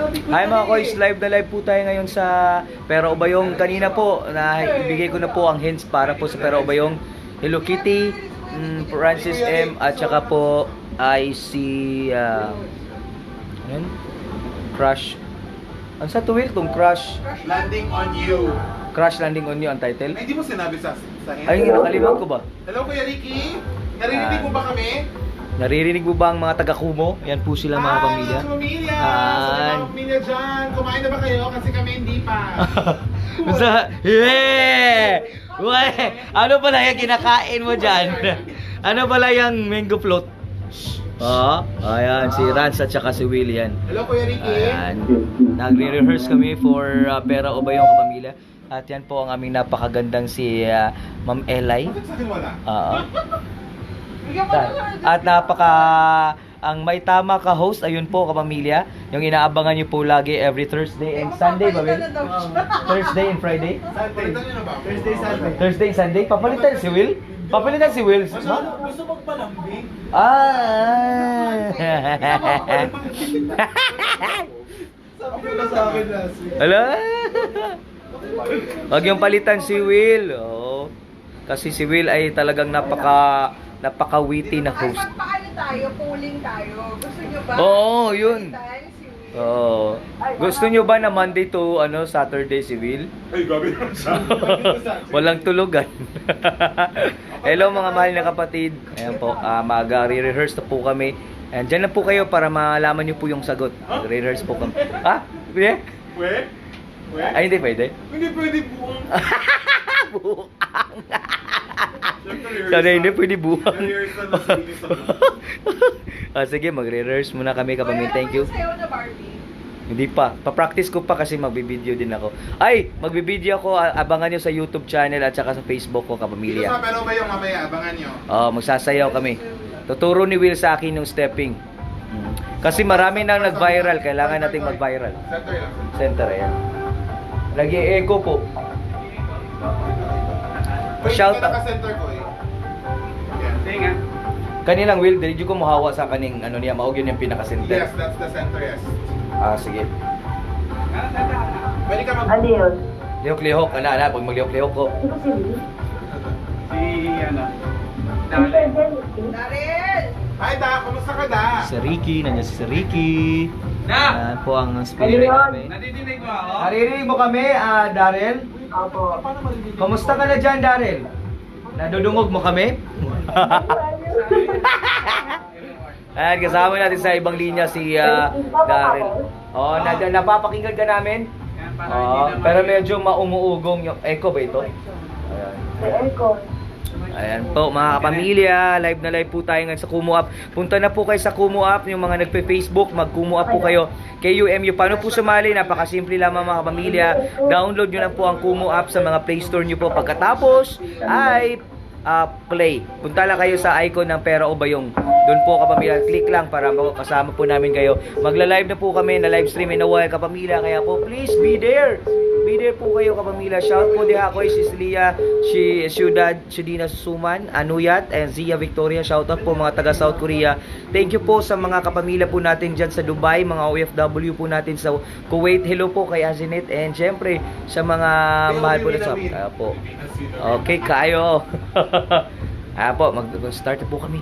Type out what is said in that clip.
Hi mga koys, live na live po tayo ngayon sa Pero Ubayong. Kanina po, ibigay ko na po ang hints para po sa Pero Ubayong. Hello Kitty, Francis M, at saka po ay si Crush. Ano sa tuwil itong Crush? Landing on you. Crush Landing on You ang title. Ay, hindi mo sinabi sa Ay, nakalimutan ko ba? Hello, Kuya Ricky. Narinig mo ba kami? Naririnig mo ba ang mga taga-Kumo? Yan po sila mga pamilya. Mga pamilya! Sa mga pamilya dyan. Kumain na ba kayo? Kasi kami hindi pa. Ano pala yung kinakain mo dyan? Ano pala yung mango float? Ayan, si Rans at saka si Will yan. Hello, Kuya Ricky. Ayan, nagre-rehearse kami for Pero Ubayong Kapamilya. At yan po ang aming napakagandang si Ma'am Elay. Bakit sa akin wala? At ang may tama ka host, ayun po kapamilya, yung inaabangan nyo po lagi every Thursday and Sunday ba, Will? Thursday and Friday? Palitan nyo na ba? Thursday and Sunday? Papalitan si Will? Papalitan si Will? Gusto magpalambing? Sabi na sa akin last week. Hala? Wag yung palitan si Will. Oh. Kasi si Will ay talagang napaka-witty na host. Paano tayo? Pooling tayo. Gusto nyo ba? Oo, yun. Palitan si Will? Oh. Gusto nyo ba na Monday to Saturday si Will? Ay, gabi naman siya. Walang tulugan. Hello mga mahal na kapatid. Ayan po, mag-re-rehearse na po kami. And dyan lang po kayo para malaman nyo po yung sagot. Mag-re-rehearse po kami. Pwede? We? Ay, hindi pwede. Hindi pwede buong. Buang. Sana hindi pwede buang. Sige, magre-rehearse muna kami kapamilya. Thank you. Sayo na Barbie. Hindi pa. Pa-practice ko pa kasi magbibideo din ako. Ay! Magbibideo ako. Abangan nyo sa YouTube channel at saka sa Facebook ko, Dito sa kapamilya. Pero Ubayong mamaya, abangan nyo. Magsasayaw kami. Tuturo ni Will sa akin yung stepping. Kasi marami nang nag-viral. Kailangan nating mag-viral. Center lang. Center, ayan. Lagi echo po. Shout out. Center ko eh. Yan. Tinga. Kanilang Will, did ko mahawa sa kaning niya, maog yun yung pinaka-center. Yes, that's the center, yes. Sige. Pwede ka mag... Ano yun? Lihok-lihok, pag maglihok-lihok ko. Sino si Lee? Daryl! Hi, Da! Kumusta ka, Da? Si Ricky, nandiyan si Ricky. Yan po ang Ano spirit yun? namin. Nadidinig mo ako? Naririnig mo kami, Daryl? Opo. Kumusta ka na dyan, Daryl? Nadudungog mo kami? Ayan, kasama natin sa ibang linya si Daryl. Napapakinggan ka namin? Pero medyo maumuugong yung echo ba ito? Ayan. May aircon. Ayan po mga kapamilya, live na live po tayo ngayon sa Kumu App. Punta na po kayo sa Kumu App, yung mga nagpe-Facebook, mag-Kumu App po kayo. KUMU, paano po sumali? Napakasimple lamang mga kapamilya. Download nyo lang po ang Kumu App sa mga Play Store nyo po. Pagkatapos ay play. Punta lang kayo sa icon ng Pero Ubayong. Doon po kapamilya, click lang para kasama po namin kayo. Magla-live na po kami na live stream in a while kapamilya. Kaya po please be there. Be there po kayo kapamilya. Shout po diha ako si Celia, si Ciudad, Shudina Suman, Anuyat, and Zia Victoria. Shout out po mga taga South Korea. Thank you po sa mga kapamilya po natin dyan sa Dubai, mga OFW po natin sa Kuwait. Hello po kay Azinet, and syempre sa mga mahal po na sa po. Okay, kayo. Po, mag-start na po kami.